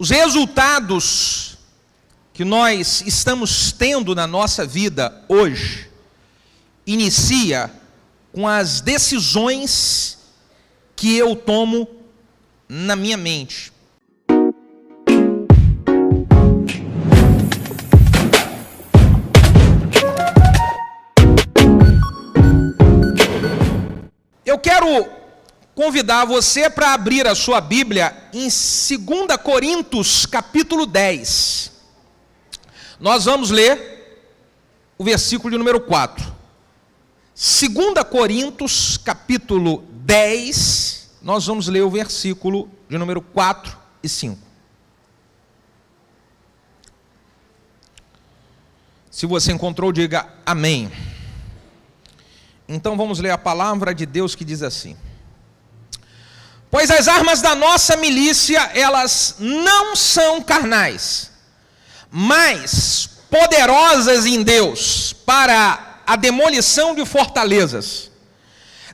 Os resultados que nós estamos tendo na nossa vida hoje inicia com as decisões que eu tomo na minha mente. Eu quero convidar você para abrir a sua Bíblia em 2 Coríntios, capítulo 10. Nós vamos ler o versículo de número 4. 2 Coríntios, capítulo 10, nós vamos ler o versículo de número 4 e 5. Se você encontrou, diga amém. Então vamos ler a palavra de Deus que diz assim: pois as armas da nossa milícia, elas não são carnais, mas poderosas em Deus para a demolição de fortalezas,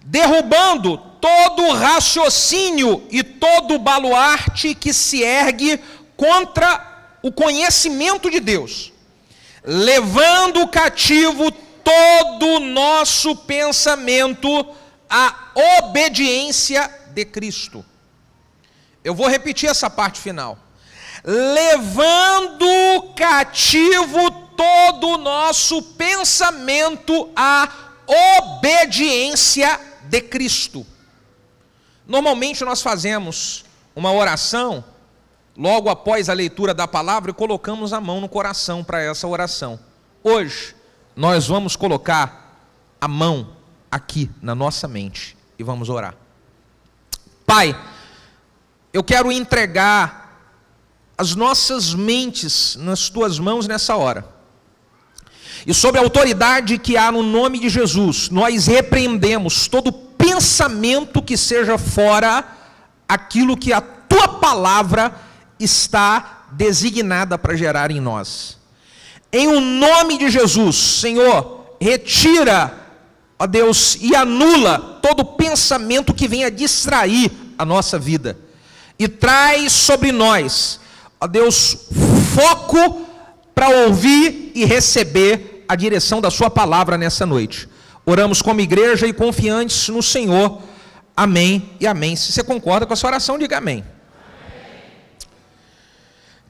derrubando todo raciocínio e todo baluarte que se ergue contra o conhecimento de Deus, levando cativo todo o nosso pensamento à obediência de Cristo. Eu vou repetir essa parte final. Levando cativo todo o nosso pensamento à obediência de Cristo. Normalmente nós fazemos uma oração logo após a leitura da palavra e colocamos a mão no coração para essa oração. Hoje nós vamos colocar a mão aqui na nossa mente e vamos orar. Pai, eu quero entregar as nossas mentes nas tuas mãos nessa hora. E sob a autoridade que há no nome de Jesus, nós repreendemos todo pensamento que seja fora aquilo que a tua palavra está designada para gerar em nós. Em o nome de Jesus, Senhor, retira, ó Deus, e anula todo pensamento que venha distrair a nossa vida. E traz sobre nós, ó Deus, foco para ouvir e receber a direção da sua palavra nessa noite. Oramos como igreja e confiantes no Senhor. Amém e amém. Se você concorda com essa oração, diga amém.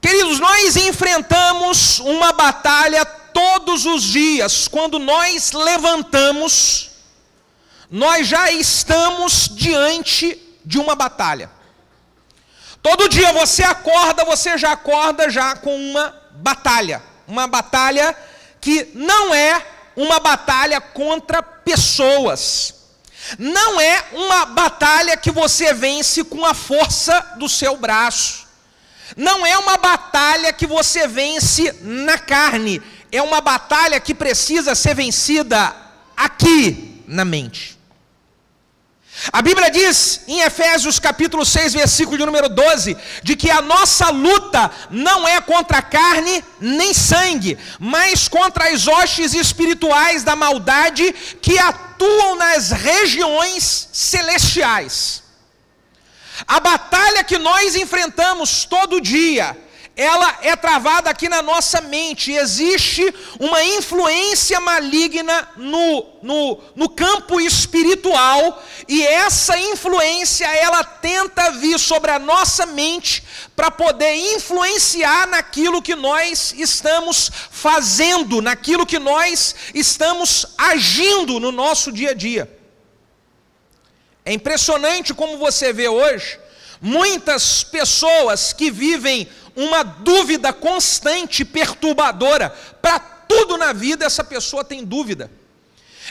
Queridos, nós enfrentamos uma batalha todos os dias. Quando nós levantamos, nós já estamos diante de uma batalha. Todo dia você já acorda já com uma batalha. Uma batalha que não é uma batalha contra pessoas. Não é uma batalha que você vence com a força do seu braço. Não é uma batalha que você vence na carne. É uma batalha que precisa ser vencida aqui na mente. A Bíblia diz em Efésios capítulo 6, versículo de número 12, de que a nossa luta não é contra carne nem sangue, mas contra as hostes espirituais da maldade que atuam nas regiões celestiais. A batalha que nós enfrentamos todo dia, ela é travada aqui na nossa mente. Existe uma influência maligna no campo espiritual, e essa influência, ela tenta vir sobre a nossa mente para poder influenciar naquilo que nós estamos fazendo, naquilo que nós estamos agindo no nosso dia a dia. É impressionante como você vê hoje muitas pessoas que vivem uma dúvida constante, perturbadora. Para tudo na vida essa pessoa tem dúvida.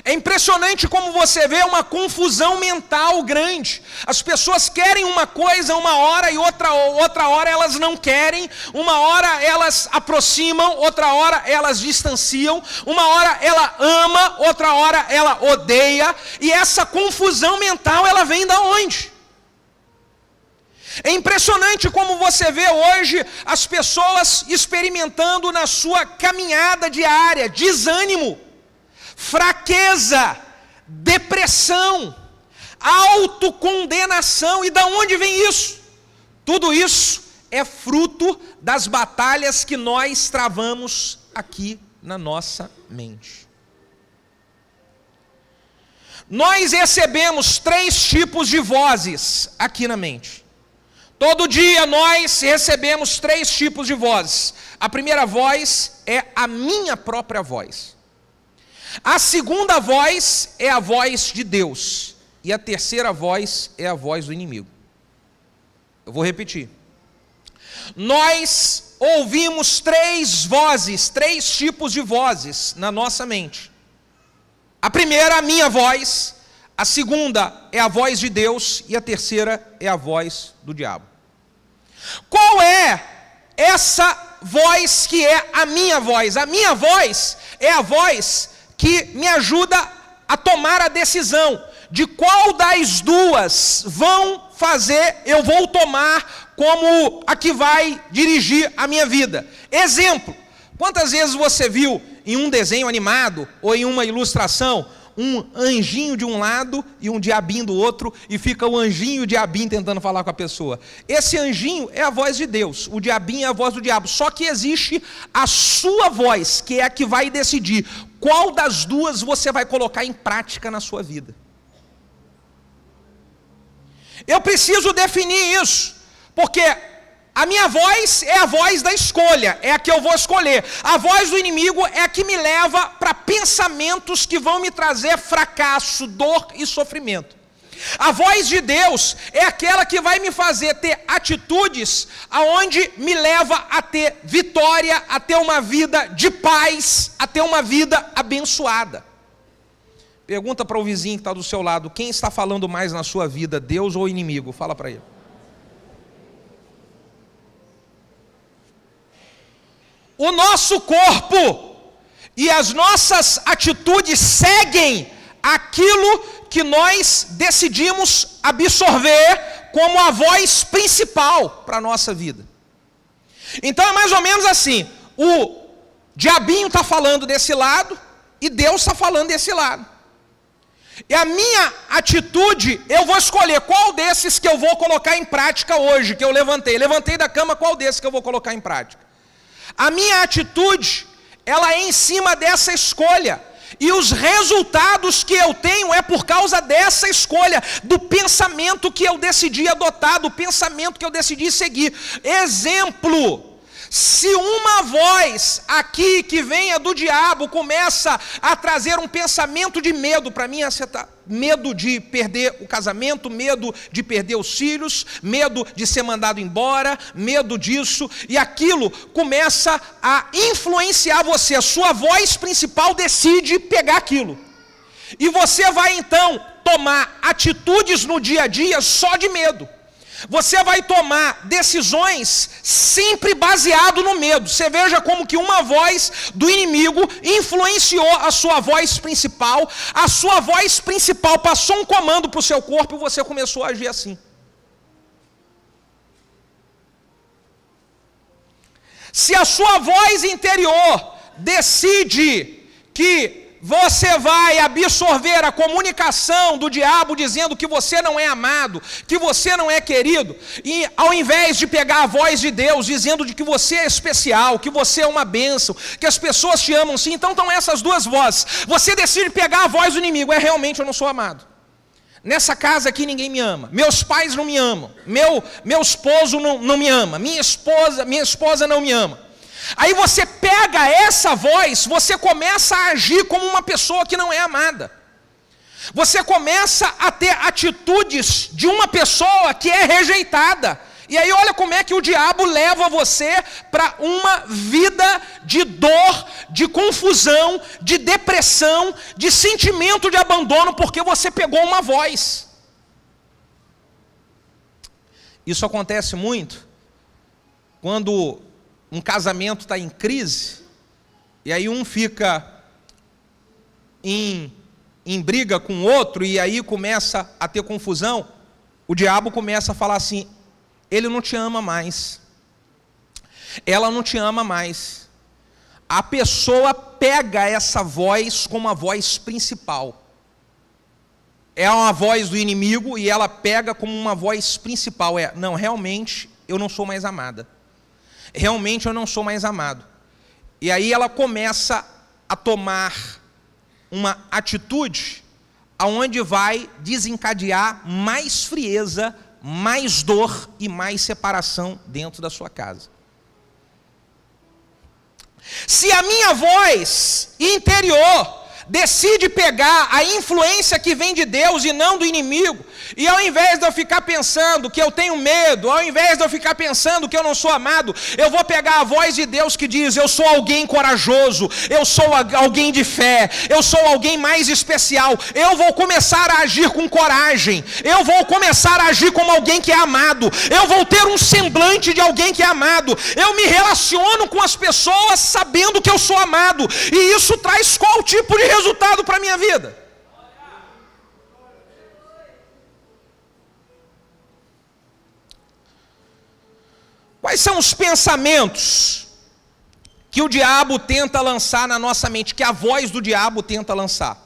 É impressionante como você vê uma confusão mental grande. As pessoas querem uma coisa uma hora e outra hora elas não querem. Uma hora elas aproximam, outra hora elas distanciam. Uma hora ela ama, outra hora ela odeia. E essa confusão mental, ela vem da onde? É impressionante como você vê hoje as pessoas experimentando na sua caminhada diária desânimo, fraqueza, depressão, autocondenação. E da onde vem isso? Tudo isso é fruto das batalhas que nós travamos aqui na nossa mente. Nós recebemos 3 tipos de vozes aqui na mente. Todo dia nós recebemos 3 tipos de vozes. A primeira voz é a minha própria voz. A segunda voz é a voz de Deus. E a terceira voz é a voz do inimigo. Eu vou repetir. Nós ouvimos 3 vozes, 3 tipos de vozes na nossa mente. A primeira, a minha voz. A segunda é a voz de Deus. E a terceira é a voz do diabo. Qual é essa voz que é a minha voz? A minha voz é a voz que me ajuda a tomar a decisão de qual das duas eu vou tomar como a que vai dirigir a minha vida. Exemplo, quantas vezes você viu em um desenho animado ou em uma ilustração um anjinho de um lado e um diabinho do outro, e fica o anjinho e o diabinho tentando falar com a pessoa? Esse anjinho é a voz de Deus, o diabinho é a voz do diabo. Só que existe a sua voz, que é a que vai decidir qual das duas você vai colocar em prática na sua vida. Eu preciso definir isso, porque a minha voz é a voz da escolha, é a que eu vou escolher. A voz do inimigo é a que me leva para pensamentos que vão me trazer fracasso, dor e sofrimento. A voz de Deus é aquela que vai me fazer ter atitudes aonde me leva a ter vitória, a ter uma vida de paz, a ter uma vida abençoada. Pergunta para o vizinho que está do seu lado: quem está falando mais na sua vida, Deus ou o inimigo? Fala para ele. O nosso corpo e as nossas atitudes seguem aquilo que nós decidimos absorver como a voz principal para a nossa vida. Então é mais ou menos assim: o diabinho está falando desse lado e Deus está falando desse lado. E a minha atitude, eu vou escolher qual desses que eu vou colocar em prática hoje, que eu levantei da cama, qual desses que eu vou colocar em prática. A minha atitude, ela é em cima dessa escolha. E os resultados que eu tenho é por causa dessa escolha, do pensamento que eu decidi adotar, do pensamento que eu decidi seguir. Exemplo: se uma voz aqui que venha do diabo começa a trazer um pensamento de medo para mim, medo de perder o casamento, medo de perder os filhos, medo de ser mandado embora, medo disso, e aquilo começa a influenciar você, a sua voz principal decide pegar aquilo. E você vai então tomar atitudes no dia a dia só de medo. Você vai tomar decisões sempre baseado no medo. Você veja como que uma voz do inimigo influenciou a sua voz principal. A sua voz principal passou um comando para o seu corpo e você começou a agir assim. Se a sua voz interior decide que você vai absorver a comunicação do diabo dizendo que você não é amado, que você não é querido, e ao invés de pegar a voz de Deus dizendo de que você é especial, que você é uma bênção, que as pessoas te amam sim, então estão essas duas vozes. Você decide pegar a voz do inimigo: realmente eu não sou amado. Nessa casa aqui ninguém me ama, meus pais não me amam, meu esposo não me ama, minha esposa não me ama. Aí você pega essa voz, você começa a agir como uma pessoa que não é amada. Você começa a ter atitudes de uma pessoa que é rejeitada. E aí olha como é que o diabo leva você para uma vida de dor, de confusão, de depressão, de sentimento de abandono, porque você pegou uma voz. Isso acontece muito quando um casamento está em crise, e aí um fica em briga com o outro, e aí começa a ter confusão. O diabo começa a falar assim: ele não te ama mais, ela não te ama mais. A pessoa pega essa voz como a voz principal. É uma voz do inimigo e ela pega como uma voz principal. Não, realmente eu não sou mais amada. Realmente eu não sou mais amado. E aí ela começa a tomar uma atitude aonde vai desencadear mais frieza, mais dor e mais separação dentro da sua casa. Se a minha voz interior decide pegar a influência que vem de Deus e não do inimigo, e ao invés de eu ficar pensando que eu tenho medo, ao invés de eu ficar pensando que eu não sou amado, eu vou pegar a voz de Deus que diz: eu sou alguém corajoso, eu sou alguém de fé, eu sou alguém mais especial, eu vou começar a agir com coragem, eu vou começar a agir como alguém que é amado, eu vou ter um semblante de alguém que é amado, eu me relaciono com as pessoas sabendo que eu sou amado, e isso traz qual tipo de resultado para a minha vida? Quais são os pensamentos que o diabo tenta lançar na nossa mente, que a voz do diabo tenta lançar?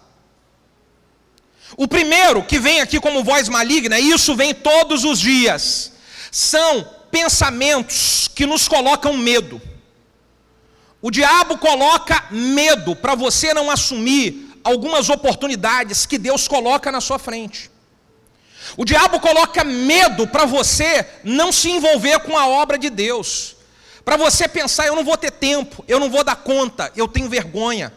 O primeiro, que vem aqui como voz maligna, e isso vem todos os dias, são pensamentos que nos colocam medo. O diabo coloca medo para você não assumir algumas oportunidades que Deus coloca na sua frente. O diabo coloca medo para você não se envolver com a obra de Deus. Para você pensar: eu não vou ter tempo, eu não vou dar conta, eu tenho vergonha.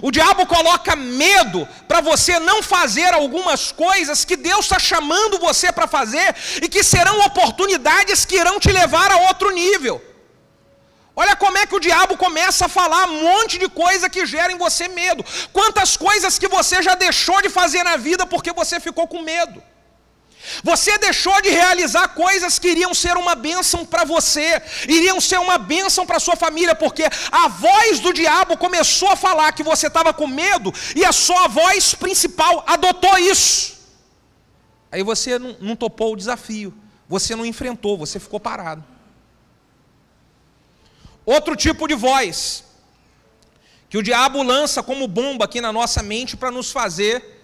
O diabo coloca medo para você não fazer algumas coisas que Deus está chamando você para fazer e que serão oportunidades que irão te levar a outro nível. Olha como é que o diabo começa a falar um monte de coisa que gera em você medo. Quantas coisas que você já deixou de fazer na vida porque você ficou com medo. Você deixou de realizar coisas que iriam ser uma bênção para você, iriam ser uma bênção para a sua família, porque a voz do diabo começou a falar que você estava com medo e a sua voz principal adotou isso. Aí você não topou o desafio, você não enfrentou, você ficou parado. Outro tipo de voz que o diabo lança como bomba aqui na nossa mente para nos fazer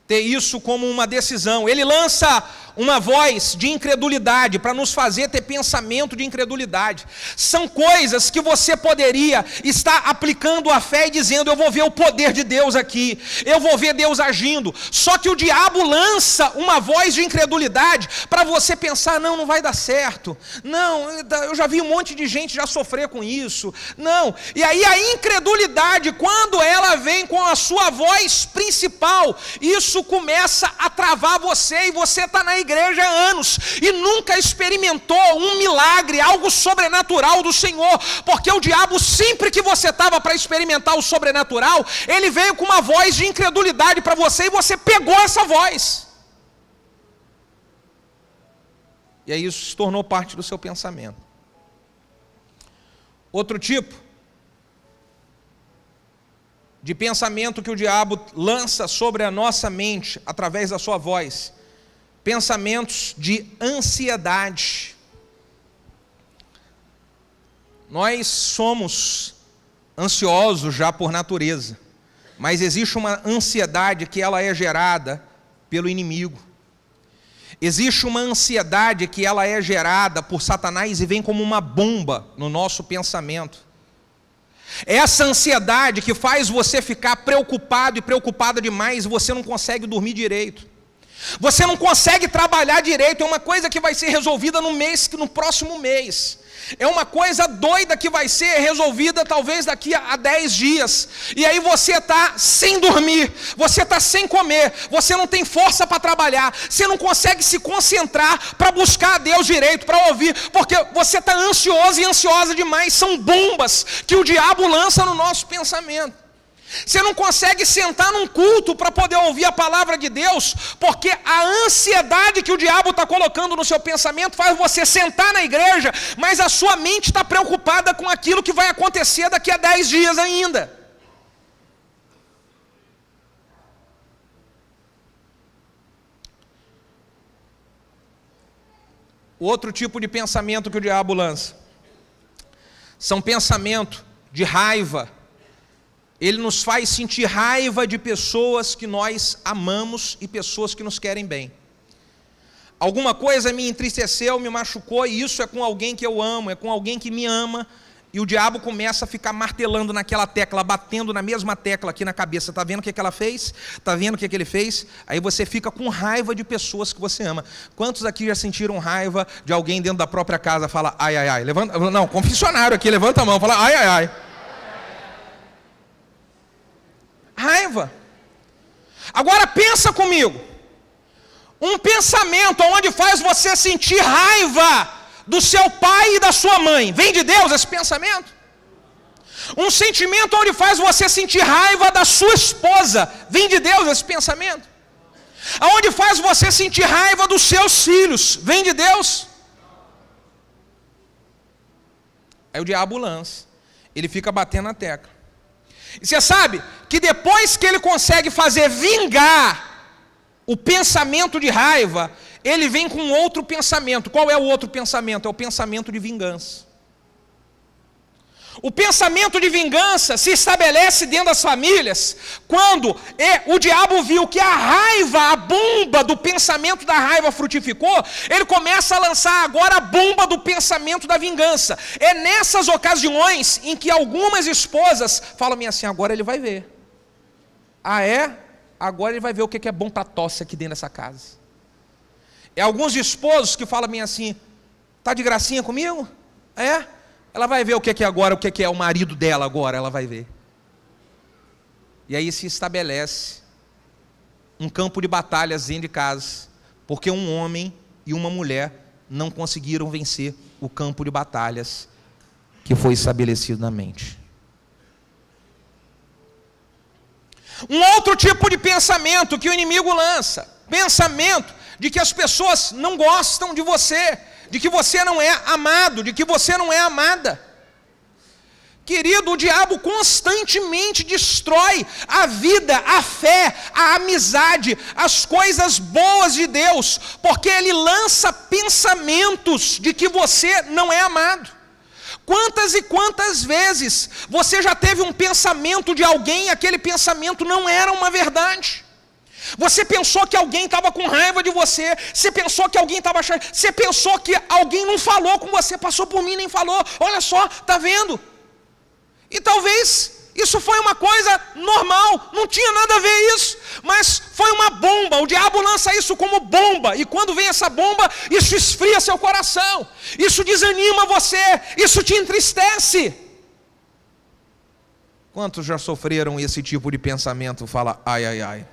ter isso como uma decisão. Ele lança uma voz de incredulidade para nos fazer ter pensamento de incredulidade. São coisas que você poderia estar aplicando a fé e dizendo: eu vou ver o poder de Deus aqui, eu vou ver Deus agindo. Só que o diabo lança uma voz de incredulidade para você pensar: não vai dar certo, não, eu já vi um monte de gente já sofrer com isso, não. E aí a incredulidade, quando ela vem com a sua voz principal, isso começa a travar você, e você está na igreja há anos e nunca experimentou um milagre, algo sobrenatural do Senhor, porque o diabo, sempre que você estava para experimentar o sobrenatural, ele veio com uma voz de incredulidade para você, e você pegou essa voz, e aí isso se tornou parte do seu pensamento. Outro tipo de pensamento que o diabo lança sobre a nossa mente através da sua voz: pensamentos de ansiedade. Nós somos ansiosos já por natureza, mas existe uma ansiedade que ela é gerada pelo inimigo. Existe uma ansiedade que ela é gerada por Satanás e vem como uma bomba no nosso pensamento. Essa ansiedade que faz você ficar preocupado e preocupada demais, e você não consegue dormir direito. Você não consegue trabalhar direito, é uma coisa que vai ser resolvida no próximo mês. É uma coisa doida que vai ser resolvida talvez daqui a 10 dias. E aí você está sem dormir, você está sem comer, você não tem força para trabalhar, você não consegue se concentrar para buscar a Deus direito, para ouvir, porque você está ansioso e ansiosa demais. São bombas que o diabo lança no nosso pensamento. Você não consegue sentar num culto para poder ouvir a palavra de Deus, porque a ansiedade que o diabo está colocando no seu pensamento faz você sentar na igreja, mas a sua mente está preocupada com aquilo que vai acontecer daqui a 10 dias ainda. O outro tipo de pensamento que o diabo lança são pensamentos de raiva. Ele nos faz sentir raiva de pessoas que nós amamos e pessoas que nos querem bem. alguma coisa me entristeceu, me machucou, e isso é com alguém que eu amo, é com alguém que me ama, e o diabo começa a ficar martelando naquela tecla, batendo na mesma tecla aqui na cabeça. Está vendo o que ela fez? Está vendo o que ele fez? Aí você fica com raiva de pessoas que você ama. Quantos aqui já sentiram raiva de alguém dentro da própria casa? Fala, ai, ai, ai. Levanta, não, confessionário aqui, levanta a mão, fala, ai, ai, ai. Raiva. Agora pensa comigo. Um pensamento onde faz você sentir raiva do seu pai e da sua mãe, vem de Deus esse pensamento? Um sentimento onde faz você sentir raiva da sua esposa, vem de Deus esse pensamento? Aonde faz você sentir raiva dos seus filhos, vem de Deus? Aí o diabo lança, ele fica batendo na tecla. E você sabe que depois que ele consegue fazer vingar o pensamento de raiva, ele vem com outro pensamento. Qual é o outro pensamento? É o pensamento de vingança. O pensamento de vingança se estabelece dentro das famílias quando o diabo viu que a raiva, a bomba do pensamento da raiva frutificou, ele começa a lançar agora a bomba do pensamento da vingança. É nessas ocasiões em que algumas esposas falam assim, agora ele vai ver. Ah é? Agora ele vai ver o que é bom para tosse aqui dentro dessa casa. É alguns esposos que falam assim, tá de gracinha comigo? É? Ela vai ver o que é agora, o que é o marido dela agora, ela vai ver. E aí se estabelece um campo de batalhas dentro de casa, porque um homem e uma mulher não conseguiram vencer o campo de batalhas que foi estabelecido na mente. Um outro tipo de pensamento que o inimigo lança, pensamento de que as pessoas não gostam de você, de que você não é amado, de que você não é amada. Querido, o diabo constantemente destrói a vida, a fé, a amizade, as coisas boas de Deus, porque ele lança pensamentos de que você não é amado. Quantas e quantas vezes você já teve um pensamento de alguém e aquele pensamento não era uma verdade? Você pensou que alguém estava com raiva de você, você pensou que alguém estava achando, você pensou que alguém não falou com você, passou por mim e nem falou, olha só, está vendo? E talvez isso foi uma coisa normal, não tinha nada a ver isso, mas foi uma bomba, o diabo lança isso como bomba, e quando vem essa bomba, isso esfria seu coração, isso desanima você, isso te entristece. Quantos já sofreram esse tipo de pensamento? Fala, ai, ai, ai.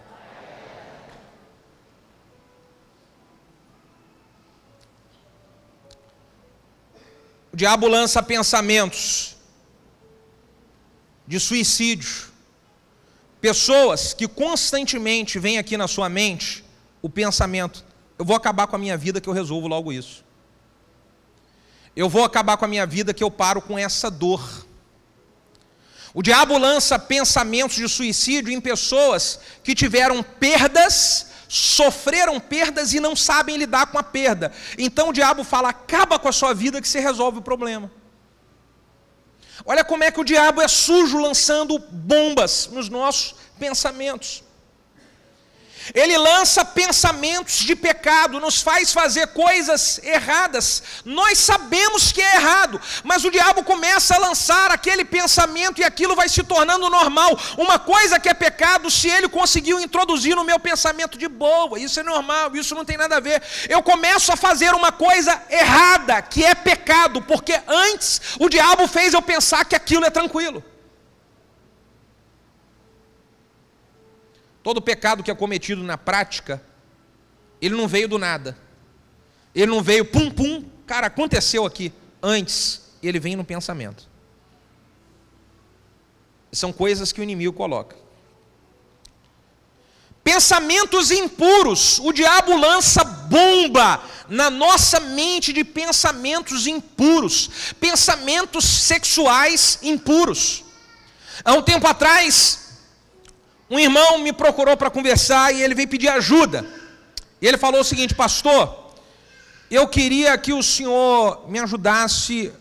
O diabo lança pensamentos de suicídio. Pessoas que constantemente vêm aqui na sua mente o pensamento, eu vou acabar com a minha vida que eu resolvo logo isso. Eu vou acabar com a minha vida que eu paro com essa dor. O diabo lança pensamentos de suicídio em pessoas que tiveram perdas, sofreram perdas e não sabem lidar com a perda. Então o diabo fala, acaba com a sua vida que você resolve o problema. Olha como é que o diabo é sujo lançando bombas nos nossos pensamentos. Ele lança pensamentos de pecado, nos faz fazer coisas erradas. Nós sabemos que é errado, mas o diabo começa a lançar aquele pensamento e aquilo vai se tornando normal. Uma coisa que é pecado, se ele conseguiu introduzir no meu pensamento de boa, isso é normal, isso não tem nada a ver. Eu começo a fazer uma coisa errada, que é pecado, porque antes o diabo fez eu pensar que aquilo é tranquilo. Todo pecado que é cometido na prática, ele não veio do nada. Ele não veio pum, pum, cara, aconteceu aqui. Antes, ele vem no pensamento. São coisas que o inimigo coloca. Pensamentos impuros. O diabo lança bomba na nossa mente de pensamentos impuros. Pensamentos sexuais impuros. Há um tempo atrás, um irmão me procurou para conversar e ele veio pedir ajuda. E ele falou o seguinte, pastor, eu queria que o senhor me ajudasse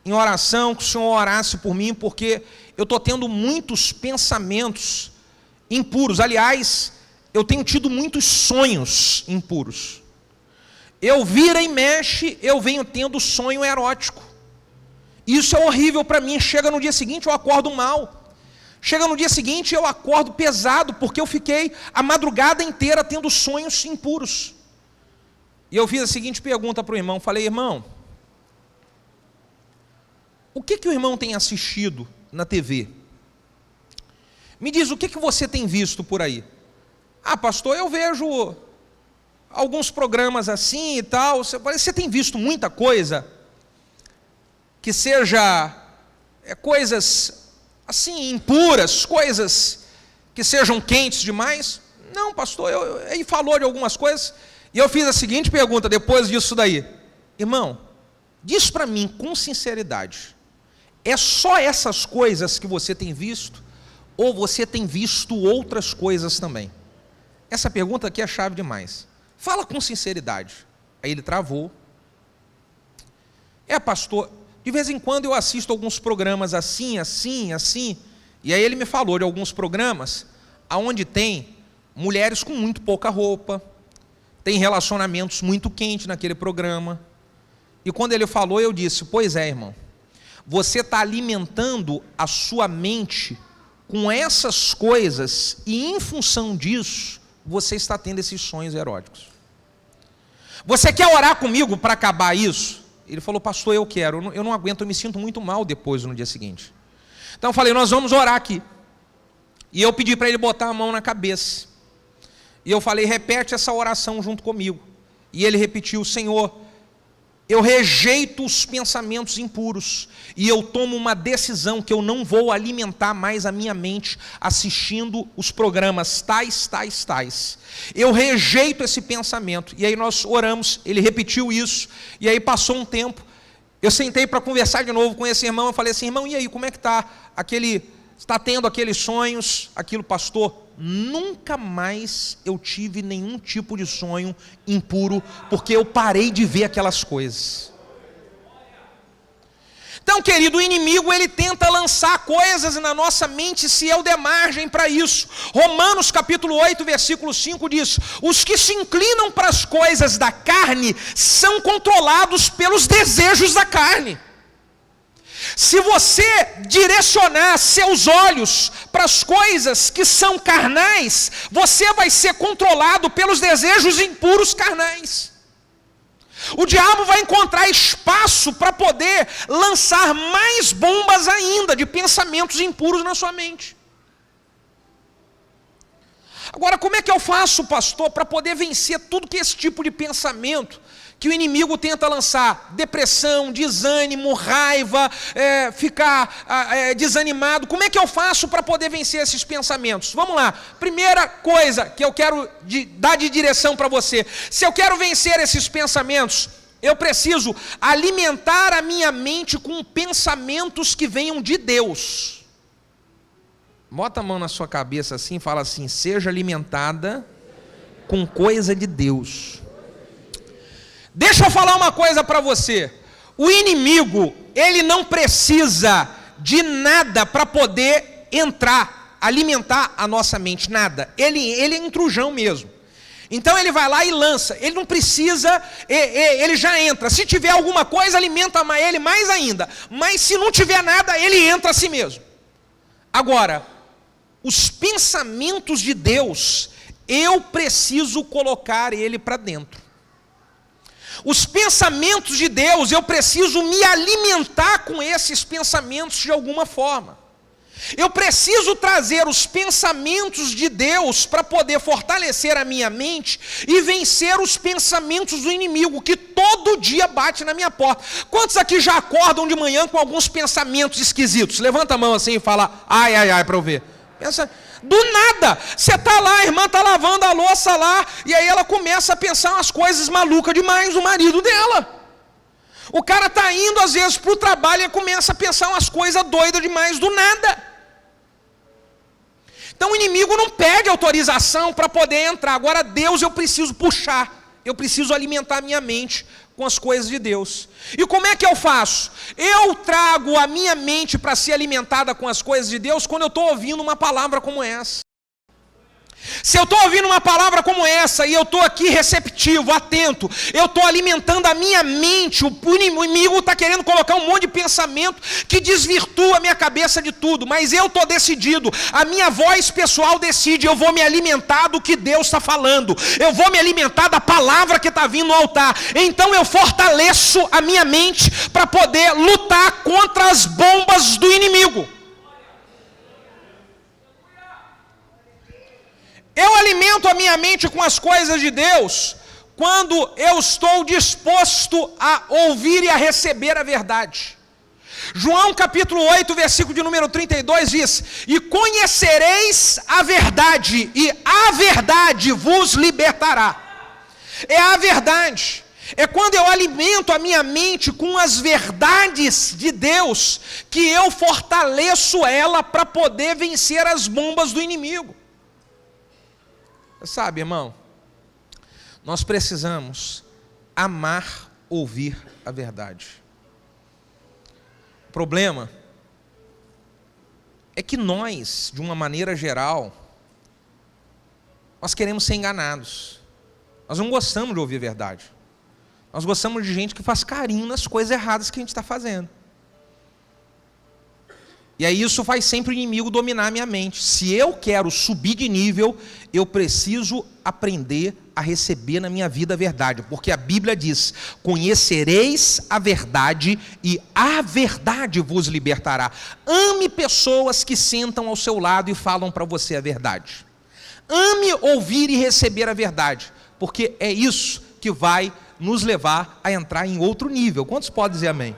em oração, que o senhor orasse por mim, porque eu estou tendo muitos pensamentos impuros. Aliás, eu tenho tido muitos sonhos impuros. eu vira e mexe, eu venho tendo sonho erótico. Isso é horrível para mim. Chega no dia seguinte, eu acordo mal. Chega no dia seguinte, eu acordo pesado, porque eu fiquei a madrugada inteira tendo sonhos impuros. E eu fiz a seguinte pergunta para o irmão. Falei, irmão, o que o irmão tem assistido na TV? Me diz, o que você tem visto por aí? Ah, pastor, eu vejo alguns programas assim e tal. Você tem visto muita coisa que seja coisas assim impuras, coisas que sejam quentes demais? Não, pastor, ele falou de algumas coisas. E eu fiz a seguinte pergunta depois disso daí. Irmão, diz para mim com sinceridade, é só essas coisas que você tem visto? Ou você tem visto outras coisas também? Essa pergunta aqui é chave demais. Fala com sinceridade. Aí ele travou. Pastor, de vez em quando eu assisto alguns programas assim. E aí ele me falou de alguns programas onde tem mulheres com muito pouca roupa, tem relacionamentos muito quentes naquele programa. E quando ele falou, eu disse, pois é, irmão, você está alimentando a sua mente com essas coisas e em função disso, você está tendo esses sonhos eróticos. Você quer orar comigo para acabar isso? Ele falou, pastor, eu quero, eu não aguento, eu me sinto muito mal depois, no dia seguinte. Então eu falei, nós vamos orar aqui. E eu pedi para ele botar a mão na cabeça. E eu falei, repete essa oração junto comigo. E ele repetiu, Senhor, eu rejeito os pensamentos impuros. E eu tomo uma decisão que eu não vou alimentar mais a minha mente assistindo os programas tais. Eu rejeito esse pensamento. E aí nós oramos, ele repetiu isso. E aí passou um tempo. Eu sentei para conversar de novo com esse irmão. Eu falei assim, irmão, e aí, como é que está? Está tendo aqueles sonhos? Aquilo, pastor, nunca mais eu tive nenhum tipo de sonho impuro, porque eu parei de ver aquelas coisas. Então, querido, o inimigo, ele tenta lançar coisas na nossa mente se eu der margem para isso. Romanos capítulo 8, versículo 5 diz, os que se inclinam para as coisas da carne são controlados pelos desejos da carne. Se você direcionar seus olhos para as coisas que são carnais, você vai ser controlado pelos desejos impuros carnais. O diabo vai encontrar espaço para poder lançar mais bombas ainda de pensamentos impuros na sua mente. Agora, como é que eu faço, pastor, para poder vencer tudo que esse tipo de pensamento que o inimigo tenta lançar? Depressão, desânimo, raiva, ficar desanimado. Como é que eu faço para poder vencer esses pensamentos? Vamos lá. Primeira coisa que eu quero dar de direção para você. Se eu quero vencer esses pensamentos, eu preciso alimentar a minha mente com pensamentos que venham de Deus. Bota a mão na sua cabeça assim e fala assim, seja alimentada com coisa de Deus. Deixa eu falar uma coisa para você. O inimigo, ele não precisa de nada para poder entrar, alimentar a nossa mente, nada. Ele é intrujão mesmo. Então ele vai lá e lança. Ele não precisa, ele já entra. Se tiver alguma coisa, alimenta ele mais ainda. Mas se não tiver nada, ele entra a si mesmo. Agora, os pensamentos de Deus, eu preciso colocar ele para dentro. Os pensamentos de Deus, eu preciso me alimentar com esses pensamentos de alguma forma. Eu preciso trazer os pensamentos de Deus para poder fortalecer a minha mente e vencer os pensamentos do inimigo que todo dia bate na minha porta. Quantos aqui já acordam de manhã com alguns pensamentos esquisitos? Levanta a mão assim e fala, ai, para eu ver. Pensa, do nada, você está lá, a irmã está lavando a louça lá, e aí ela começa a pensar umas coisas malucas demais, o marido dela. O cara está indo às vezes para o trabalho e começa a pensar umas coisas doidas demais, do nada. Então o inimigo não pede autorização para poder entrar. Agora Deus eu preciso puxar, eu preciso alimentar a minha mente com as coisas de Deus. E como é que eu faço? Eu trago a minha mente para ser alimentada com as coisas de Deus quando eu estou ouvindo uma palavra como essa. Se eu estou ouvindo uma palavra como essa, e eu estou aqui receptivo, atento, eu estou alimentando a minha mente, o inimigo está querendo colocar um monte de pensamento que desvirtua a minha cabeça de tudo, mas eu estou decidido, a minha voz pessoal decide, eu vou me alimentar do que Deus está falando, eu vou me alimentar da palavra que está vindo no altar, então eu fortaleço a minha mente para poder lutar contra as bombas do inimigo. Eu alimento a minha mente com as coisas de Deus quando eu estou disposto a ouvir e a receber a verdade. João capítulo 8, versículo de número 32 diz: e conhecereis a verdade, e a verdade vos libertará. É a verdade. É quando eu alimento a minha mente com as verdades de Deus que eu fortaleço ela para poder vencer as bombas do inimigo. Sabe, irmão, nós precisamos amar ouvir a verdade. O problema é que nós, de uma maneira geral, nós queremos ser enganados. Nós não gostamos de ouvir a verdade. Nós gostamos de gente que faz carinho nas coisas erradas que a gente está fazendo. E aí isso faz sempre o inimigo dominar a minha mente. Se eu quero subir de nível, eu preciso aprender a receber na minha vida a verdade. Porque a Bíblia diz: conhecereis a verdade e a verdade vos libertará. Ame pessoas que sentam ao seu lado e falam para você a verdade. Ame ouvir e receber a verdade. Porque é isso que vai nos levar a entrar em outro nível. Quantos podem dizer amém?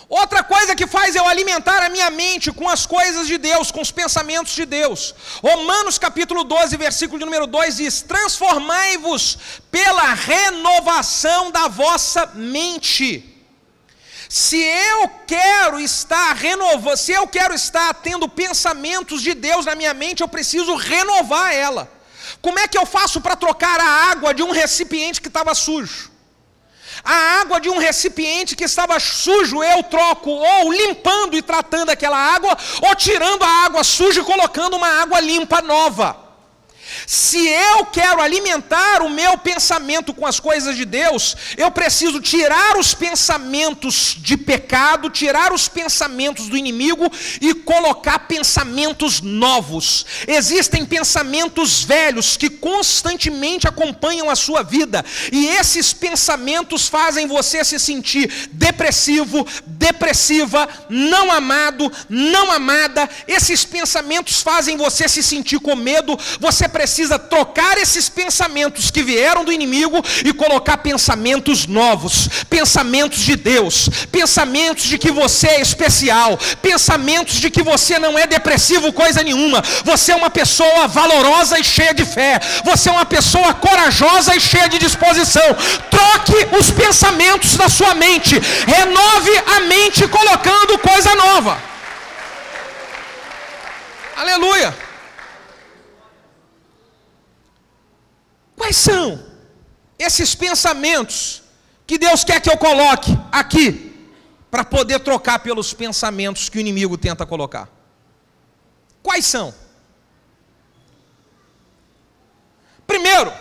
Outra coisa que faz eu alimentar a minha mente com as coisas de Deus, com os pensamentos de Deus. Romanos capítulo 12, versículo de número 2 diz: transformai-vos pela renovação da vossa mente. Se eu quero estar tendo pensamentos de Deus na minha mente, eu preciso renovar ela. Como é que eu faço para trocar a água de um recipiente que estava sujo? A água de um recipiente que estava sujo eu troco ou limpando e tratando aquela água, ou tirando a água suja e colocando uma água limpa nova. Se eu quero alimentar o meu pensamento com as coisas de Deus, eu preciso tirar os pensamentos de pecado, tirar os pensamentos do inimigo e colocar pensamentos novos. Existem pensamentos velhos que constantemente acompanham a sua vida, e esses pensamentos fazem você se sentir depressivo, depressiva, não amado, não amada. Esses pensamentos fazem você se sentir com medo. Você precisa trocar esses pensamentos que vieram do inimigo e colocar pensamentos novos, pensamentos de Deus, pensamentos de que você é especial, pensamentos de que você não é depressivo coisa nenhuma, você é uma pessoa valorosa e cheia de fé, você é uma pessoa corajosa e cheia de disposição. Troque os pensamentos da sua mente, renove a mente colocando coisa nova. Aleluia. Quais são esses pensamentos que Deus quer que eu coloque aqui, para poder trocar pelos pensamentos que o inimigo tenta colocar? Quais são? Primeiro,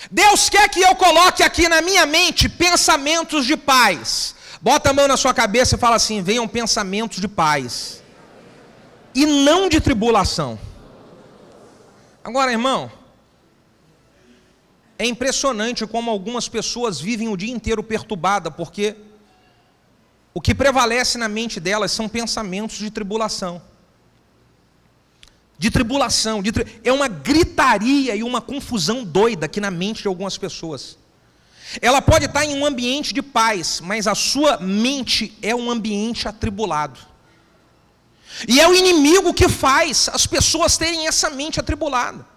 Deus quer que eu coloque aqui na minha mente pensamentos de paz. Bota a mão na sua cabeça e fala assim: venham pensamentos de paz e não de tribulação. Agora, irmão, é impressionante como algumas pessoas vivem o dia inteiro perturbadas, porque o que prevalece na mente delas são pensamentos de tribulação. É uma gritaria e uma confusão doida aqui na mente de algumas pessoas. Ela pode estar em um ambiente de paz, mas a sua mente é um ambiente atribulado. E é o inimigo que faz as pessoas terem essa mente atribulada.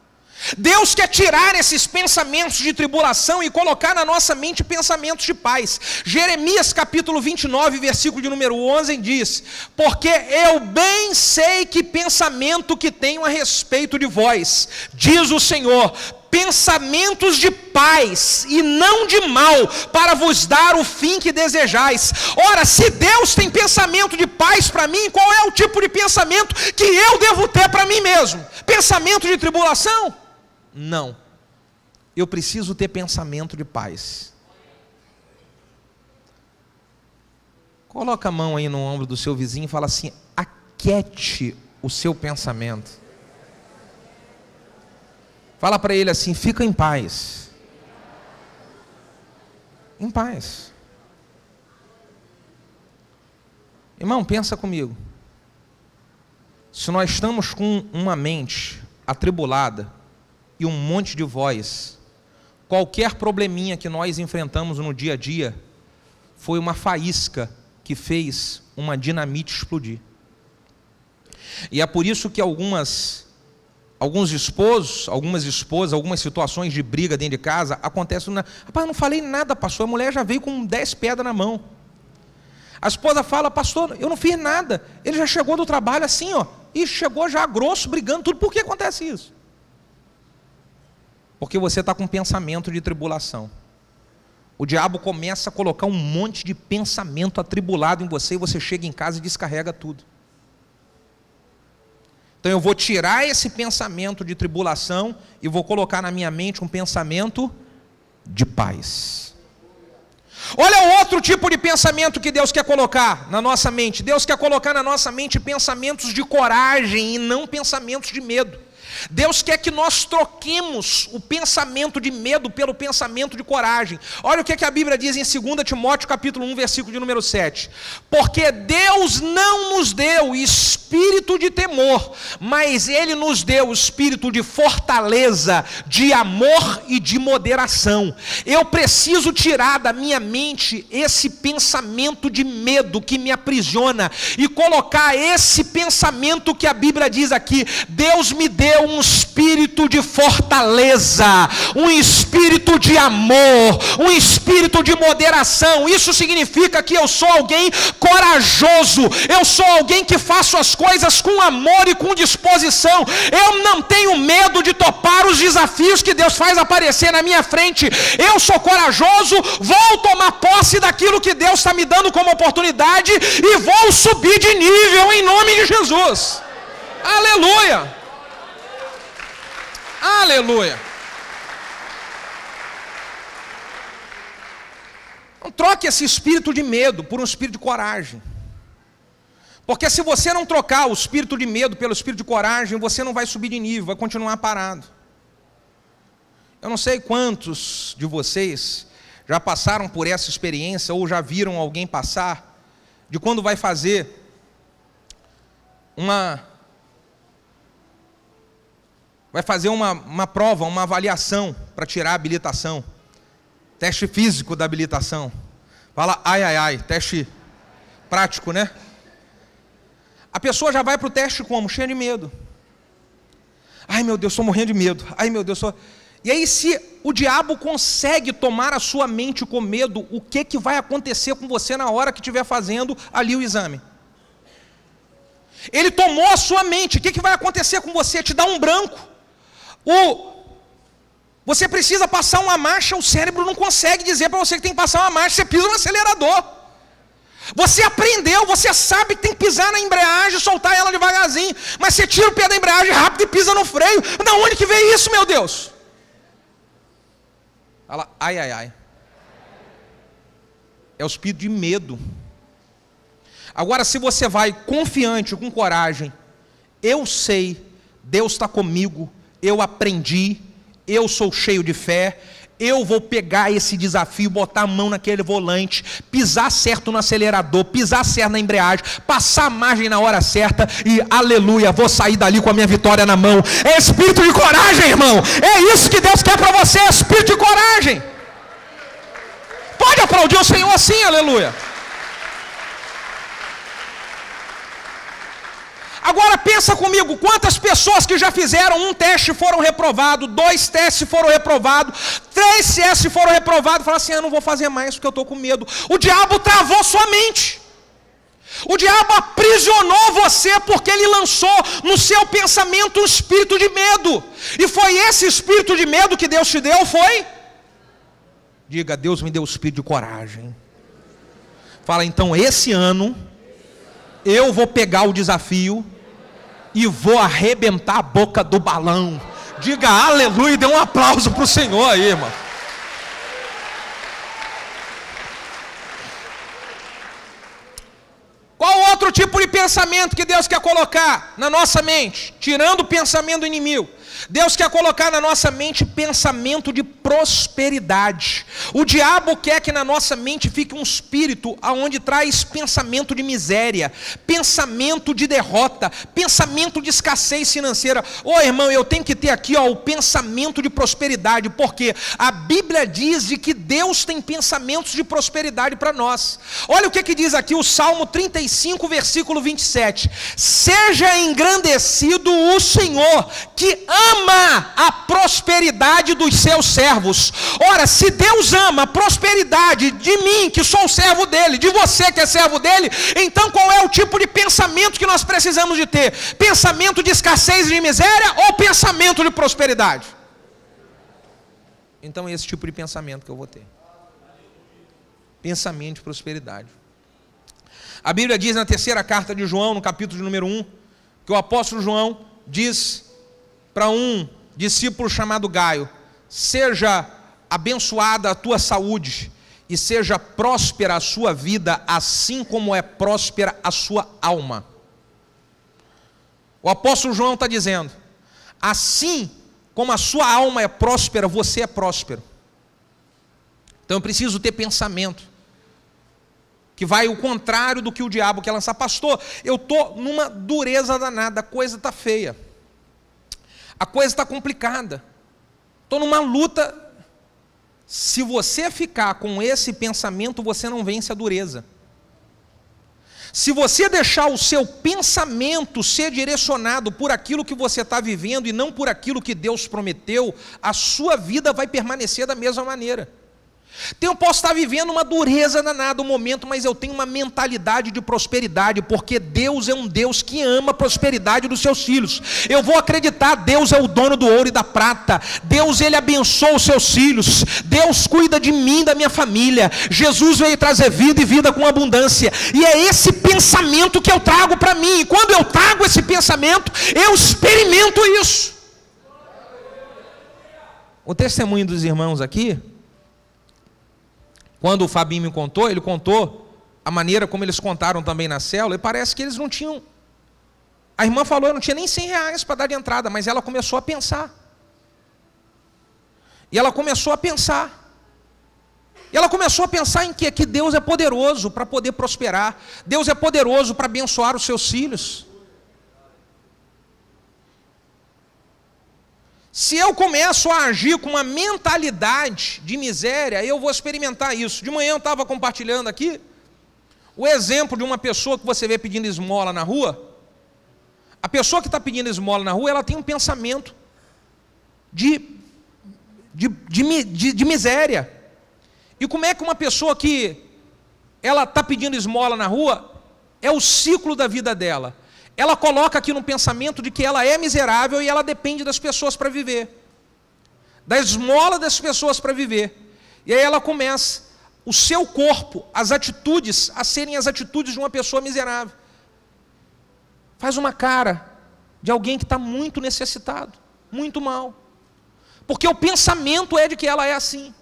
Deus quer tirar esses pensamentos de tribulação e colocar na nossa mente pensamentos de paz. Jeremias capítulo 29, versículo de número 11 diz: porque eu bem sei que pensamento que tenho a respeito de vós, diz o Senhor, pensamentos de paz e não de mal, para vos dar o fim que desejais. Ora, se Deus tem pensamento de paz para mim, qual é o tipo de pensamento que eu devo ter para mim mesmo? Pensamento de tribulação? Não. Eu preciso ter pensamento de paz. Coloca a mão aí no ombro do seu vizinho e fala assim: aquiete o seu pensamento. Fala para ele assim: fica em paz. Em paz. Irmão, pensa comigo. Se nós estamos com uma mente atribulada e um monte de voz, qualquer probleminha que nós enfrentamos no dia a dia foi uma faísca que fez uma dinamite explodir. E é por isso que alguns esposos, algumas esposas, algumas situações de briga dentro de casa acontecem. Rapaz, eu não falei nada, pastor, a mulher já veio com 10 pedras na mão. A esposa fala: pastor, eu não fiz nada, ele já chegou do trabalho assim, ó, e chegou já grosso, brigando, tudo. Por que acontece isso? Porque você está com pensamento de tribulação. O diabo começa a colocar um monte de pensamento atribulado em você, e você chega em casa e descarrega tudo. Então eu vou tirar esse pensamento de tribulação e vou colocar na minha mente um pensamento de paz. Olha o outro tipo de pensamento que Deus quer colocar na nossa mente. Deus quer colocar na nossa mente pensamentos de coragem e não pensamentos de medo. Deus quer que nós troquemos o pensamento de medo pelo pensamento de coragem. Olha o que a Bíblia diz em 2 Timóteo capítulo 1, versículo de número 7. Porque Deus não nos deu espírito de temor, mas Ele nos deu espírito de fortaleza, de amor e de moderação. Eu preciso tirar da minha mente esse pensamento de medo que me aprisiona e colocar esse pensamento que a Bíblia diz aqui: Deus me deu um espírito de fortaleza, um espírito de amor, um espírito de moderação. Isso significa que eu sou alguém corajoso, eu sou alguém que faço as coisas com amor e com disposição. Eu não tenho medo de topar os desafios que Deus faz aparecer na minha frente. Eu sou corajoso, vou tomar posse daquilo que Deus está me dando como oportunidade e vou subir de nível em nome de Jesus. Aleluia! Aleluia! Não troque esse espírito de medo por um espírito de coragem. Porque se você não trocar o espírito de medo pelo espírito de coragem, você não vai subir de nível, vai continuar parado. Eu não sei quantos de vocês já passaram por essa experiência ou já viram alguém passar, de quando vai fazer uma prova, uma avaliação para tirar a habilitação, teste físico da habilitação. Fala teste prático, né? A pessoa já vai para o teste como? Cheia de medo. Ai meu Deus, estou morrendo de medo. Ai meu Deus, E aí, se o diabo consegue tomar a sua mente com medo, o que vai acontecer com você na hora que estiver fazendo ali o exame? Ele tomou a sua mente, o que vai acontecer com você? Te dá um branco. Você precisa passar uma marcha, o cérebro não consegue dizer para você que tem que passar uma marcha, você pisa no acelerador. Você aprendeu, você sabe que tem que pisar na embreagem, soltar ela devagarzinho, mas você tira o pé da embreagem rápido e pisa no freio. Da onde que veio isso, meu Deus? Fala, É o espírito de medo. Agora, se você vai confiante, com coragem, eu sei, Deus está comigo, eu aprendi, eu sou cheio de fé, eu vou pegar esse desafio, botar a mão naquele volante, pisar certo no acelerador, pisar certo na embreagem, passar a margem na hora certa e aleluia, vou sair dali com a minha vitória na mão. É espírito de coragem, irmão. É isso que Deus quer para você, é espírito de coragem. Pode aplaudir o Senhor assim, aleluia. Agora pensa comigo, quantas pessoas que já fizeram um teste foram reprovados, 2 testes foram reprovados, 3 testes foram reprovados, falaram assim, eu não vou fazer mais porque eu estou com medo. O diabo travou sua mente. O diabo aprisionou você porque ele lançou no seu pensamento um espírito de medo. E foi esse espírito de medo que Deus te deu, foi? Diga, Deus me deu o espírito de coragem. Fala, então esse ano eu vou pegar o desafio e vou arrebentar a boca do balão. Diga aleluia e dê um aplauso para o Senhor aí, irmão. Qual outro tipo de pensamento que Deus quer colocar na nossa mente? Tirando o pensamento do inimigo. Deus quer colocar na nossa mente pensamento de prosperidade. O diabo quer que na nossa mente fique um espírito onde traz pensamento de miséria, pensamento de derrota, pensamento de escassez financeira. Ô irmão, eu tenho que ter aqui o pensamento de prosperidade, porque a Bíblia diz de que Deus tem pensamentos de prosperidade para nós. Olha o que diz aqui o Salmo 35, versículo 27. Seja engrandecido o Senhor, que ama a prosperidade dos seus servos. Ora, se Deus ama a prosperidade de mim, que sou servo dele, de você que é servo dele, então qual é o tipo de pensamento que nós precisamos de ter? Pensamento de escassez e de miséria ou pensamento de prosperidade? Então é esse tipo de pensamento que eu vou ter. Pensamento de prosperidade. A Bíblia diz na terceira carta de João, no capítulo de número 1, que o apóstolo João diz para um discípulo chamado Gaio: seja abençoada a tua saúde e seja próspera a sua vida, assim como é próspera a sua alma. O apóstolo João está dizendo: assim como a sua alma é próspera, você é próspero. Então eu preciso ter pensamento que vai o contrário do que o diabo quer lançar. Pastor, eu estou numa dureza danada, a coisa está feia, a coisa está complicada, estou numa luta. Se você ficar com esse pensamento, você não vence a dureza. Se você deixar o seu pensamento ser direcionado por aquilo que você está vivendo e não por aquilo que Deus prometeu, a sua vida vai permanecer da mesma maneira. Então eu posso estar vivendo uma dureza danada um momento, mas eu tenho uma mentalidade de prosperidade, porque Deus é um Deus que ama a prosperidade dos seus filhos. Eu vou acreditar, Deus é o dono do ouro e da prata, Deus ele abençoa os seus filhos, Deus cuida de mim e da minha família, Jesus veio trazer vida e vida com abundância, e é esse pensamento que eu trago para mim, e quando eu trago esse pensamento, eu experimento isso. O testemunho dos irmãos aqui, quando o Fabinho me contou, ele contou a maneira como eles contaram também na célula, e parece que eles não tinham, a irmã falou, eu não tinha nem R$100 para dar de entrada, mas ela começou a pensar, e ela começou a pensar, em quê? Que Deus é poderoso para poder prosperar, Deus é poderoso para abençoar os seus filhos. Se eu começo a agir com uma mentalidade de miséria, eu vou experimentar isso. De manhã eu estava compartilhando aqui o exemplo de uma pessoa que você vê pedindo esmola na rua. A pessoa que está pedindo esmola na rua, ela tem um pensamento de miséria. E como é que uma pessoa que ela está pedindo esmola na rua, é o ciclo da vida dela? Ela coloca aqui no pensamento de que ela é miserável e ela depende das pessoas para viver, da esmola das pessoas para viver. E aí ela começa, o seu corpo, as atitudes, a serem as atitudes de uma pessoa miserável. Faz uma cara de alguém que está muito necessitado, muito mal, porque o pensamento é de que ela é assim.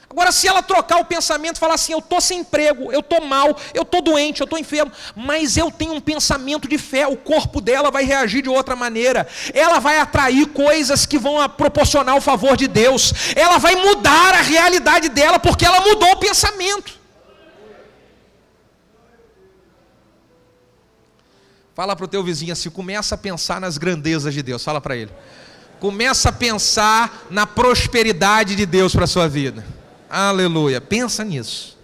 Agora, se ela trocar o pensamento e falar assim, eu estou sem emprego, eu estou mal, eu estou doente, eu estou enfermo, mas eu tenho um pensamento de fé, o corpo dela vai reagir de outra maneira, ela vai atrair coisas que vão proporcionar o favor de Deus, ela vai mudar a realidade dela, porque ela mudou o pensamento. Fala para o teu vizinho assim, começa a pensar nas grandezas de Deus, fala para ele, começa a pensar na prosperidade de Deus para a sua vida. Aleluia, pensa nisso.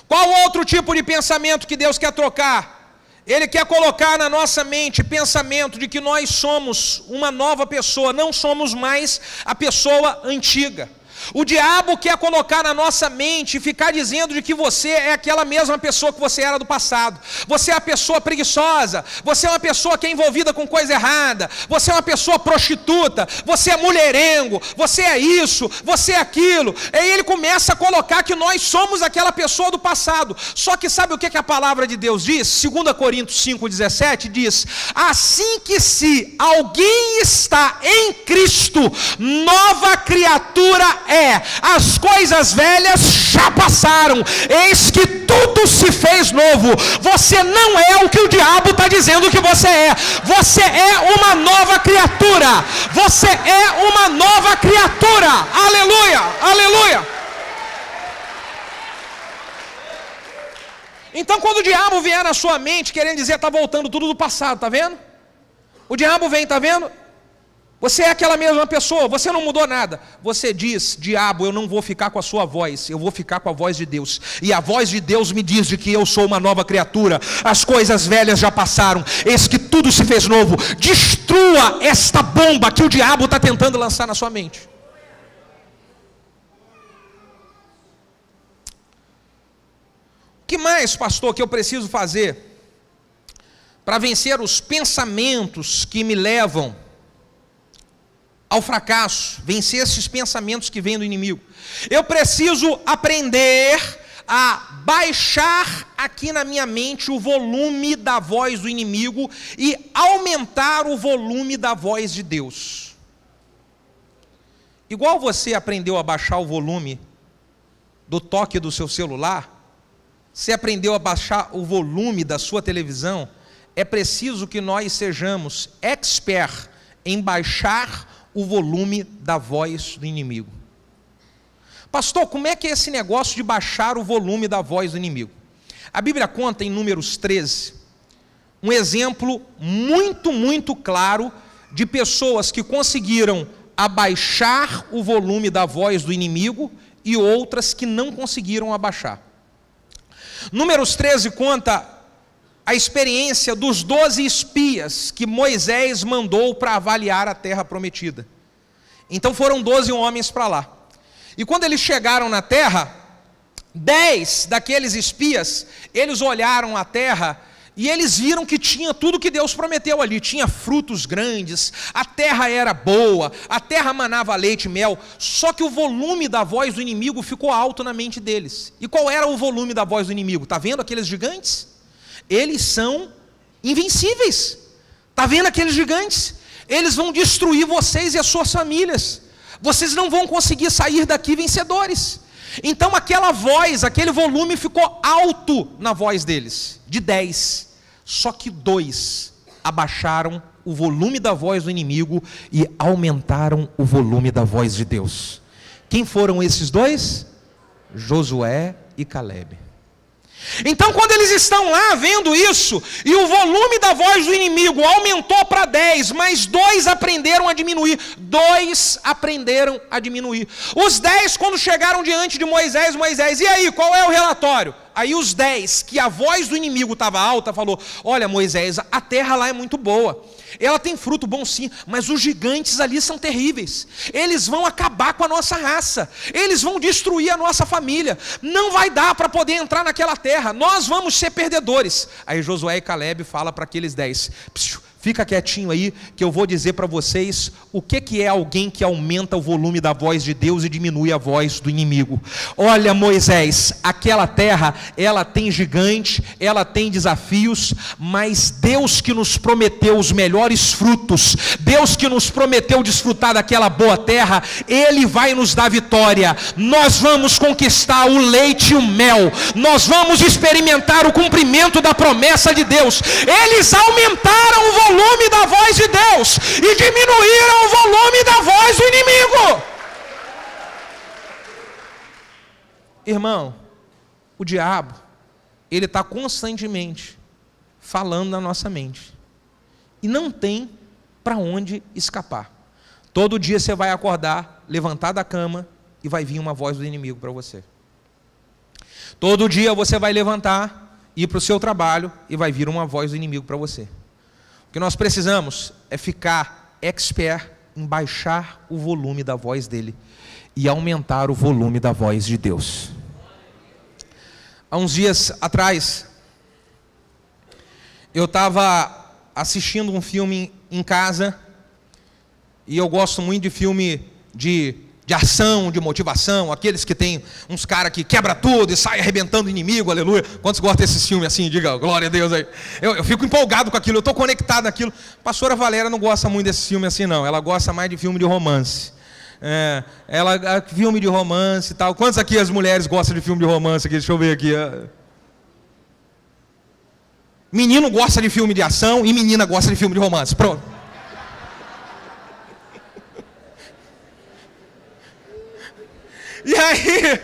Qual outro tipo de pensamento que Deus quer trocar? Ele quer colocar na nossa mente pensamento de que nós somos uma nova pessoa, não somos mais a pessoa antiga. O diabo quer colocar na nossa mente e ficar dizendo de que você é aquela mesma pessoa que você era do passado. Você é uma pessoa preguiçosa, você é uma pessoa que é envolvida com coisa errada, você é uma pessoa prostituta, você é mulherengo, você é isso, você é aquilo. Aí ele começa a colocar que nós somos aquela pessoa do passado. Só que sabe o que a palavra de Deus diz? 2 Coríntios 5,17 diz: assim que se alguém está em Cristo, nova criatura é, as coisas velhas já passaram, eis que tudo se fez novo. Você não é o que o diabo está dizendo que você é uma nova criatura, você é uma nova criatura, aleluia, aleluia. Então quando o diabo vier na sua mente querendo dizer, está voltando tudo do passado, está vendo? O diabo vem, está vendo? Você é aquela mesma pessoa, você não mudou nada. Você diz: diabo, eu não vou ficar com a sua voz, eu vou ficar com a voz de Deus. E a voz de Deus me diz de que eu sou uma nova criatura. As coisas velhas já passaram, eis que tudo se fez novo. Destrua esta bomba que o diabo está tentando lançar na sua mente. O que mais, pastor, que eu preciso fazer para vencer os pensamentos que me levam ao fracasso, vencer esses pensamentos que vêm do inimigo? Eu preciso aprender a baixar aqui na minha mente o volume da voz do inimigo e aumentar o volume da voz de Deus. Igual você aprendeu a baixar o volume do toque do seu celular, você aprendeu a baixar o volume da sua televisão, é preciso que nós sejamos expert em baixar o volume da voz do inimigo. Pastor, como é que é esse negócio de baixar o volume da voz do inimigo? A Bíblia conta em Números 13 um exemplo muito claro de pessoas que conseguiram abaixar o volume da voz do inimigo e outras que não conseguiram abaixar. Números 13 conta a experiência dos 12 espias que Moisés mandou para avaliar a terra prometida. Então foram 12 homens para lá. E quando eles chegaram na terra, 10 daqueles espias, eles olharam a terra e eles viram que tinha tudo que Deus prometeu ali. Tinha frutos grandes, a terra era boa, a terra manava leite e mel. Só que o volume da voz do inimigo ficou alto na mente deles. E qual era o volume da voz do inimigo? Está vendo aqueles gigantes? Eles são invencíveis. Está vendo aqueles gigantes? Eles vão destruir vocês e as suas famílias. Vocês não vão conseguir sair daqui vencedores. Então aquela voz, aquele volume ficou alto na voz deles, de 10. Só que 2 abaixaram o volume da voz do inimigo e aumentaram o volume da voz de Deus. Quem foram esses 2? Josué e Calebe. Então quando eles estão lá vendo isso, e o volume da voz do inimigo aumentou para 10, mas 2 aprenderam a diminuir. 2 aprenderam a diminuir. Os 10, quando chegaram diante de Moisés, e aí, qual é o relatório? Aí os 10, que a voz do inimigo estava alta, falou: olha Moisés, a terra lá é muito boa, ela tem fruto bom sim, mas os gigantes ali são terríveis, eles vão acabar com a nossa raça, eles vão destruir a nossa família, não vai dar para poder entrar naquela terra, nós vamos ser perdedores. Aí Josué e Calebe falam para aqueles 10, fica quietinho aí, que eu vou dizer para vocês o que é alguém que aumenta o volume da voz de Deus e diminui a voz do inimigo. Olha Moisés, aquela terra, ela tem gigante, ela tem desafios, mas Deus que nos prometeu os melhores frutos, Deus que nos prometeu desfrutar daquela boa terra, Ele vai nos dar vitória. Nós vamos conquistar o leite e o mel, nós vamos experimentar o cumprimento da promessa de Deus. Eles aumentaram o volume da voz de Deus e diminuíram o volume da voz do inimigo. Irmão, o diabo, ele está constantemente falando na nossa mente e não tem para onde escapar. Todo dia você vai acordar, levantar da cama e vai vir uma voz do inimigo para você. Todo dia você vai levantar, ir para o seu trabalho e vai vir uma voz do inimigo para você. O que nós precisamos é ficar expert em baixar o volume da voz dele e aumentar o volume da voz de Deus. Há uns dias atrás, eu estava assistindo um filme em casa, e eu gosto muito de filme de ação, de motivação, aqueles que tem uns caras que quebra tudo e sai arrebentando o inimigo, aleluia. Quantos gostam desses filmes assim? Diga, glória a Deus aí. Eu fico empolgado com aquilo, eu estou conectado naquilo. A pastora Valéria não gosta muito desse filme assim não, ela gosta mais de filme de romance. Filme de romance e tal. Quantos aqui as mulheres gostam de filme de romance aqui? Deixa eu ver aqui. Menino gosta de filme de ação e menina gosta de filme de romance. Pronto. E aí,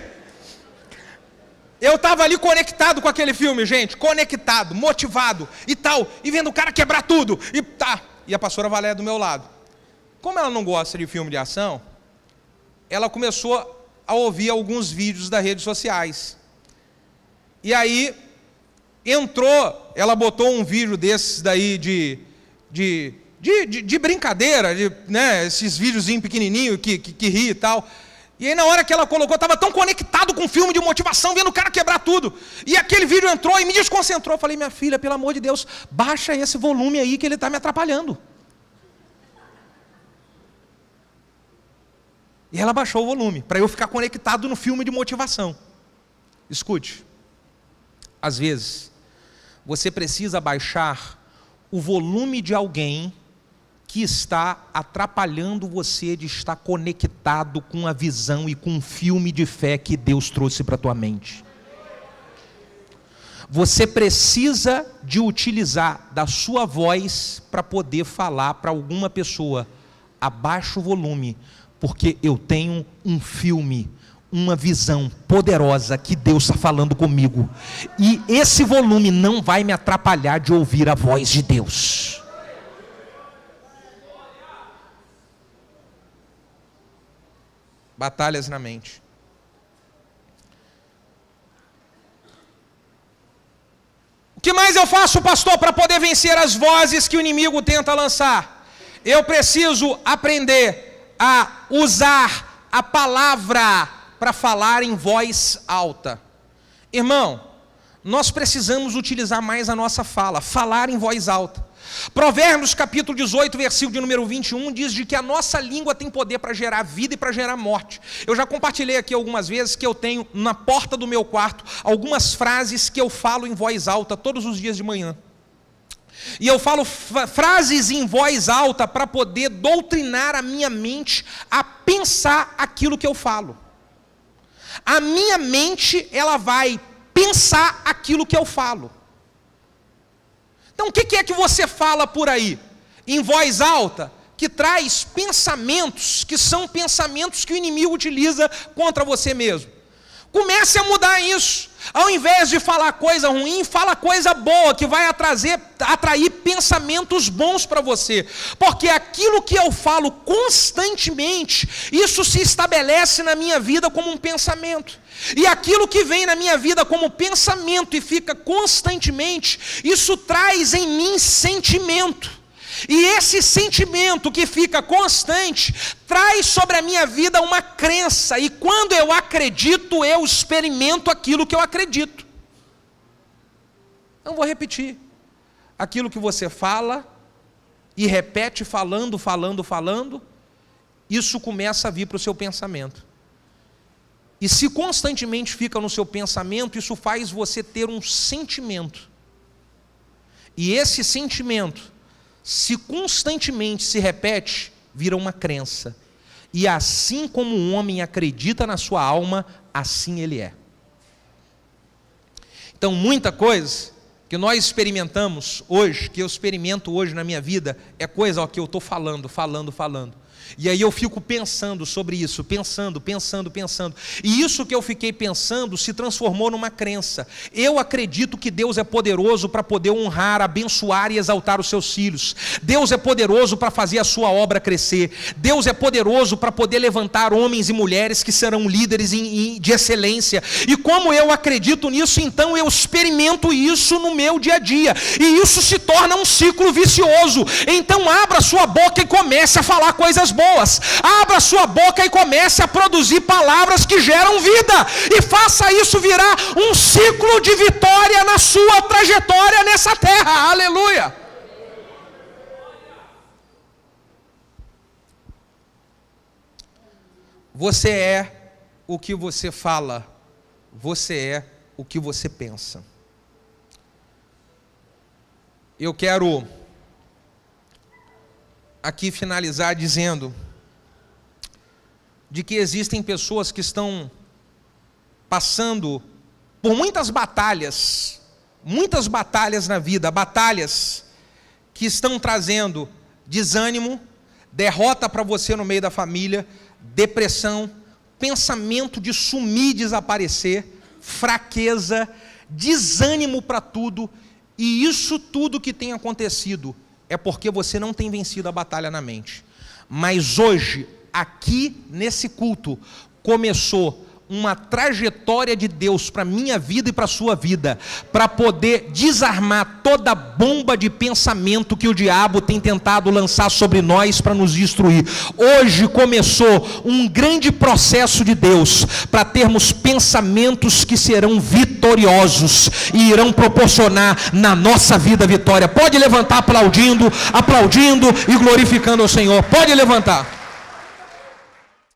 eu estava ali conectado com aquele filme, gente, conectado, motivado e tal, e vendo o cara quebrar tudo, e tá. E a pastora Valéria do meu lado. Como ela não gosta de filme de ação, ela começou a ouvir alguns vídeos das redes sociais. E aí, ela botou um vídeo desses daí de brincadeira, né, esses videozinhos pequenininhos que ri e tal. E aí na hora que ela colocou, eu estava tão conectado com o filme de motivação, vendo o cara quebrar tudo. E aquele vídeo entrou e me desconcentrou. Eu falei, minha filha, pelo amor de Deus, baixa esse volume aí que ele está me atrapalhando. E ela baixou o volume, para eu ficar conectado no filme de motivação. Escute, às vezes, você precisa baixar o volume de alguém que está atrapalhando você de estar conectado com a visão e com o filme de fé que Deus trouxe para a tua mente. Você precisa de utilizar da sua voz para poder falar para alguma pessoa. Abaixa o volume, porque eu tenho um filme, uma visão poderosa que Deus está falando comigo. E esse volume não vai me atrapalhar de ouvir a voz de Deus. Batalhas na mente. O que mais eu faço, pastor, para poder vencer as vozes que o inimigo tenta lançar? Eu preciso aprender a usar a palavra para falar em voz alta. Irmão, nós precisamos utilizar mais a nossa fala, falar em voz alta. Provérbios capítulo 18, versículo de número 21, diz de que a nossa língua tem poder para gerar vida e para gerar morte. Eu já compartilhei aqui algumas vezes que eu tenho na porta do meu quarto algumas frases que eu falo em voz alta todos os dias de manhã. E eu falo frases em voz alta para poder doutrinar a minha mente a pensar aquilo que eu falo. A minha mente, ela vai pensar aquilo que eu falo. Então o que é que você fala por aí, em voz alta, que traz pensamentos, que são pensamentos que o inimigo utiliza contra você mesmo? Comece a mudar isso. Ao invés de falar coisa ruim, fala coisa boa, que vai atrair pensamentos bons para você. Porque aquilo que eu falo constantemente, isso se estabelece na minha vida como um pensamento. E aquilo que vem na minha vida como pensamento e fica constantemente, isso traz em mim sentimento. E esse sentimento que fica constante, traz sobre a minha vida uma crença. E quando eu acredito, eu experimento aquilo que eu acredito. Não vou repetir. Aquilo que você fala, e repete falando, isso começa a vir para o seu pensamento. E se constantemente fica no seu pensamento, isso faz você ter um sentimento. E esse sentimento, se constantemente se repete, vira uma crença. E assim como um homem acredita na sua alma, assim ele é. Então, muita coisa que nós experimentamos hoje, que eu experimento hoje na minha vida, é coisa que eu estou falando. E aí eu fico pensando sobre isso, pensando. E isso que eu fiquei pensando se transformou numa crença. Eu acredito que Deus é poderoso para poder honrar, abençoar e exaltar os seus filhos. Deus é poderoso para fazer a sua obra crescer. Deus é poderoso para poder levantar homens e mulheres que serão líderes de excelência. E como eu acredito nisso, então eu experimento isso no meu dia a dia. E isso se torna um ciclo vicioso. Então abra sua boca e comece a falar coisas boas. Abra sua boca e comece a produzir palavras que geram vida. E faça isso virar um ciclo de vitória na sua trajetória nessa terra. Aleluia! Você é o que você fala. Você é o que você pensa. Eu quero aqui finalizar dizendo de que existem pessoas que estão passando por muitas batalhas na vida, batalhas que estão trazendo desânimo, derrota para você no meio da família, depressão, pensamento de sumir, desaparecer, fraqueza, desânimo para tudo. E isso tudo que tem acontecido é porque você não tem vencido a batalha na mente. Mas hoje, aqui nesse culto, começou uma trajetória de Deus para a minha vida e para a sua vida, para poder desarmar toda bomba de pensamento que o diabo tem tentado lançar sobre nós para nos destruir. Hoje começou um grande processo de Deus para termos pensamentos que serão vitoriosos e irão proporcionar na nossa vida vitória. Pode levantar aplaudindo e glorificando ao Senhor. Pode levantar.